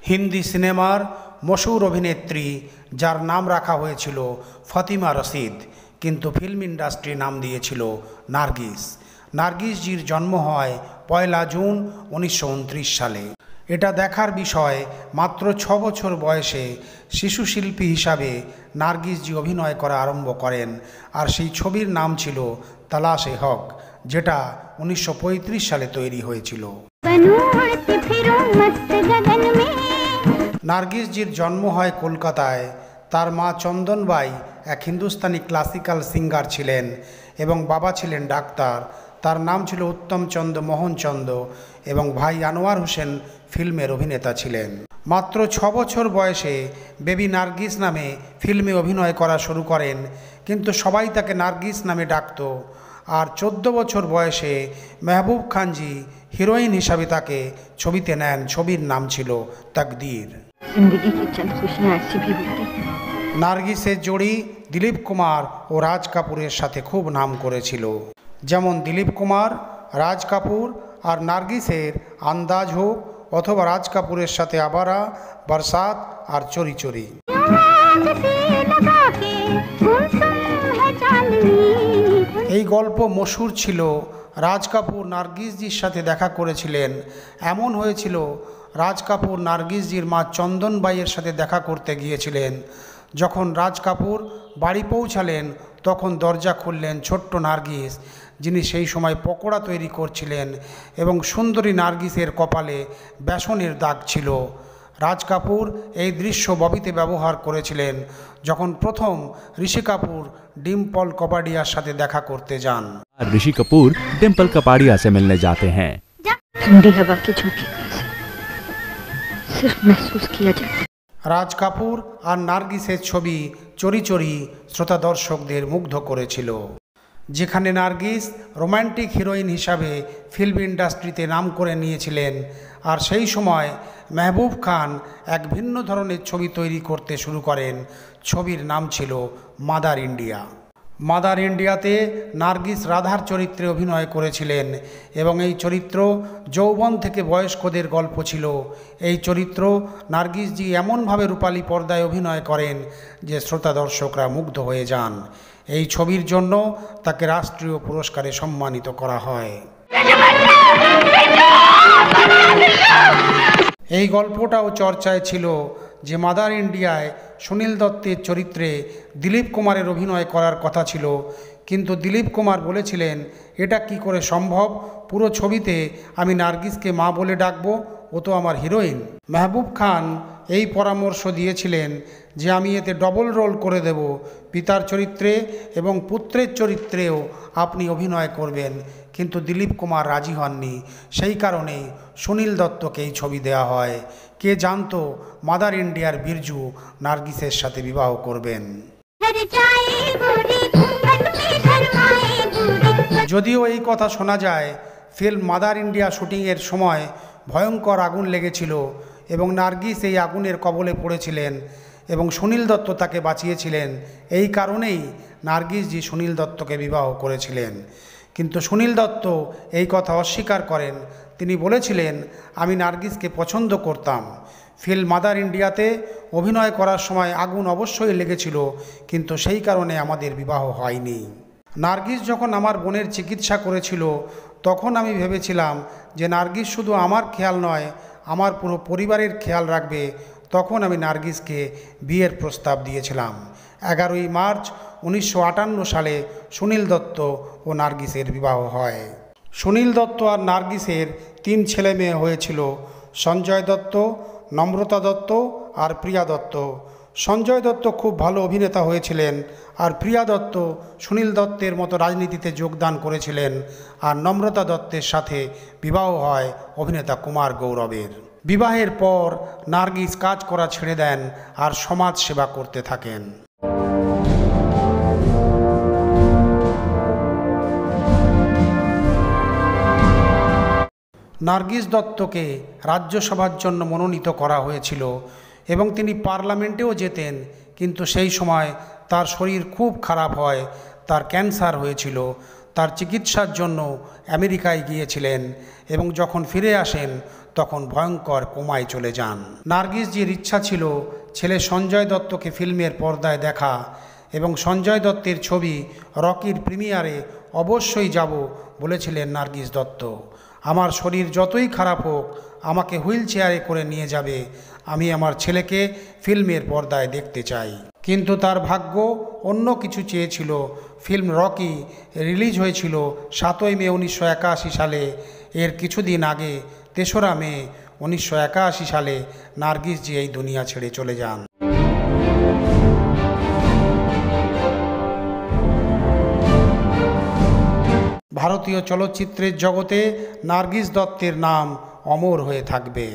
হিন্দি সিনেমার মশহুর অভিনেত্রী যার নাম রাখা হয়েছিল ফাতিমা রশিদ, কিন্তু ফিল্ম ইন্ডাস্ট্রি নাম দিয়েছিল নার্গিস। নার্গিসজির জন্ম হয় 1 জুন 1929 সালে। এটা দেখার বিষয়, মাত্র 6 বছর বয়সে শিশু শিল্পী হিসাবে নার্গিসজি অভিনয় করা আরম্ভ করেন, আর সেই ছবির নাম ছিল তালাশে হক, যেটা 1935 সালে তৈরি হয়েছিল। নার্গিসজির জন্ম হয় কলকাতায়। তার মা চন্দনবাই এক হিন্দুস্তানি ক্লাসিক্যাল সিঙ্গার ছিলেন এবং বাবা ছিলেন ডাক্তার। তার নাম ছিল উত্তমচন্দ্র মোহনচন্দ্র এবং ভাই আনোয়ার হোসেন ফিল্মের অভিনেতা ছিলেন। মাত্র 6 বছর বয়সে বেবি নার্গিস নামে ফিল্মে অভিনয় করা শুরু করেন, কিন্তু সবাই তাকে নার্গিস নামে ডাকত। আর 14 বছর বয়সে মেহবুব খানজি হিরোইন হিসাবে তাকে ছবিতে নেন। ছবির নাম ছিল তকদীর। নার্গিসের জুড়ি দিলীপ কুমার ও রাজ কাপুরের সাথে খুব নাম করেছিল। যেমন দিলীপ কুমার, রাজ কাপুর আর নার্গিসের আন্দাজ হোক, অথবা রাজ কাপুরের সাথে আবারা, বরসাত আর চোরি চোরি। এই গল্প মশহুর ছিল। রাজ কাপুর নার্গিসজির সাথে দেখা করেছিলেন। এমন হয়েছিল, রাজ কাপুর নার্গিসজির মা চন্দনবাইয়ের সাথে দেখা করতে গিয়েছিলেন। যখন রাজ কাপুর বাড়ি পৌঁছালেন, তখন দরজা খুললেন ছোট্ট নার্গিস, যিনি সেই সময় পকোড়া তৈরি করছিলেন, এবং সুন্দরী নার্গিসের কপালে বেসনের দাগ ছিল। রাজ কাপুর এই দৃশ্য ববিতে ব্যবহার করেছিলেন যখন প্রথম ঋষি কাপুর ডিম্পল কপাডিয়ার সাথে দেখা করতে যান। ऋषि कपूर डिम्पल कपाड़िया से मिलने जाते हैं। ठंडी हवा के झोंके सिर्फ महसूस किया जाता। রাজ কাপুর আর নার্গিসের ছবি চোরি চোরি শ্রোতা দর্শকদের মুগ্ধ করেছিল, যেখানে নার্গিস রোম্যান্টিক হিরোইন হিসাবে ফিল্ম ইন্ডাস্ট্রিতে নাম করে নিয়েছিলেন। আর সেই সময় মেহবুব খান এক ভিন্ন ধরনের ছবি তৈরি করতে শুরু করেন। ছবির নাম ছিল মাদার ইন্ডিয়া। মাদার ইন্ডিয়াতে নার্গিস রাধার চরিত্রে অভিনয় করেছিলেন এবং এই চরিত্র যৌবন থেকে বয়স্কদের গল্প ছিল। এই চরিত্র নার্গিসজি এমনভাবে রূপালী পর্দায় অভিনয় করেন যে শ্রোতা দর্শকরা মুগ্ধ হয়ে যান। এই ছবির জন্য তাকে রাষ্ট্রীয় পুরস্কারে সম্মানিত করা হয়। এই গল্পটাও চর্চায় ছিল যে মাদার ইন্ডিয়ায় সুনীল দত্তের চরিত্রে দিলীপ কুমারের অভিনয় করার কথা ছিল, কিন্তু দিলীপ কুমার বলেছিলেন এটা কি করে সম্ভব, পুরো ছবিতে আমি নার্গিসকে মা বলে ডাকবো, ও তো আমার হিরোইন। মেহবুব খান এই পরামর্শ দিয়েছিলেন যে আমি এতে ডবল রোল করে দেব, পিতার চরিত্রে এবং পুত্রের চরিত্রেও আপনি অভিনয় করবেন, কিন্তু দিলীপ কুমার রাজি হননি। সেই কারণেই সুনীল দত্তকে এই ছবি দেওয়া হয়। কে জানতো মাদার ইন্ডিয়ার বিরজু নার্গিসের সাথে বিবাহ করবেন। যদিও এই কথা শোনা যায়, ফিল্ম মাদার ইন্ডিয়া শুটিংয়ের সময় ভয়ঙ্কর আগুন লেগেছিল এবং নার্গিস এই আগুনের কবলে পড়েছিলেন এবং সুনীল দত্ত তাকে বাঁচিয়েছিলেন। এই কারণেই নার্গিসজি সুনীল দত্তকে বিবাহ করেছিলেন, কিন্তু সুনীল দত্ত এই কথা অস্বীকার করেন। তিনি বলেছিলেন আমি নার্গিসকে পছন্দ করতাম। ফিল্ম মাদার ইন্ডিয়াতে অভিনয় করার সময় আগুন অবশ্যই লেগেছিল, কিন্তু সেই কারণে আমাদের বিবাহ হয়নি। নার্গিস যখন আমার বোনের চিকিৎসা করেছিল, তখন আমি ভেবেছিলাম যে নার্গিস শুধু আমার খেয়াল নয়, আমার পুরো পরিবারের খেয়াল রাখবে। তখন আমি নার্গিসকে বিয়ের প্রস্তাব দিয়েছিলাম। 11ই মার্চ 1958 সালে সুনীল দত্ত ও নার্গিসের বিবাহ হয়। সুনীল দত্ত আর নার্গিসের 3 ছেলে মেয়ে হয়েছিল, সঞ্জয় দত্ত, নম্রতা দত্ত আর প্রিয়া দত্ত। সঞ্জয় দত্ত খুব ভালো অভিনেতা হয়েছিলেন, আর প্রিয়া দত্ত সুনীল দত্তের মতো রাজনীতিতে যোগদান করেছিলেন। আর নম্রতা দত্তের সাথে বিবাহ হয় অভিনেতা কুমার গৌরবের। বিবাহের পর নার্গিস কাজ করা ছেড়ে দেন আর সমাজ সেবা করতে থাকেন। নার্গিস দত্তকে রাজ্যসভার জন্য মনোনীত করা হয়েছিল এবং তিনি পার্লামেন্টেও যেতেন, কিন্তু সেই সময় তার শরীর খুব খারাপ হয়, তার ক্যান্সার হয়েছিল। তার চিকিৎসার জন্য আমেরিকায় গিয়েছিলেন এবং যখন ফিরে আসেন তখন ভয়ঙ্কর কোমায় চলে যান। নার্গিসজির ইচ্ছা ছিল ছেলে সঞ্জয় দত্তকে ফিল্মের পর্দায় দেখা এবং সঞ্জয় দত্তের ছবি রকির প্রিমিয়ারে অবশ্যই যাব বলেছিলেন নার্গিস দত্ত। আমার শরীর যতই খারাপ হোক আমাকে হুইল চেয়ারে করে নিয়ে যাবে, আমি আমার ছেলেকে ফিল্মের পর্দায় দেখতে চাই। কিন্তু তার ভাগ্য অন্য কিছু চেয়েছিল। ফিল্ম রকি রিলিজ হয়েছিল 7ই মে 1981 সালে। এর কিছুদিন আগে 3রা মে 1981 সালে নার্গিসজি এই দুনিয়া ছেড়ে চলে যান। ভারতীয় চলচ্চিত্রের জগতে নার্গিস দত্তের নাম অমর হয়ে থাকবে।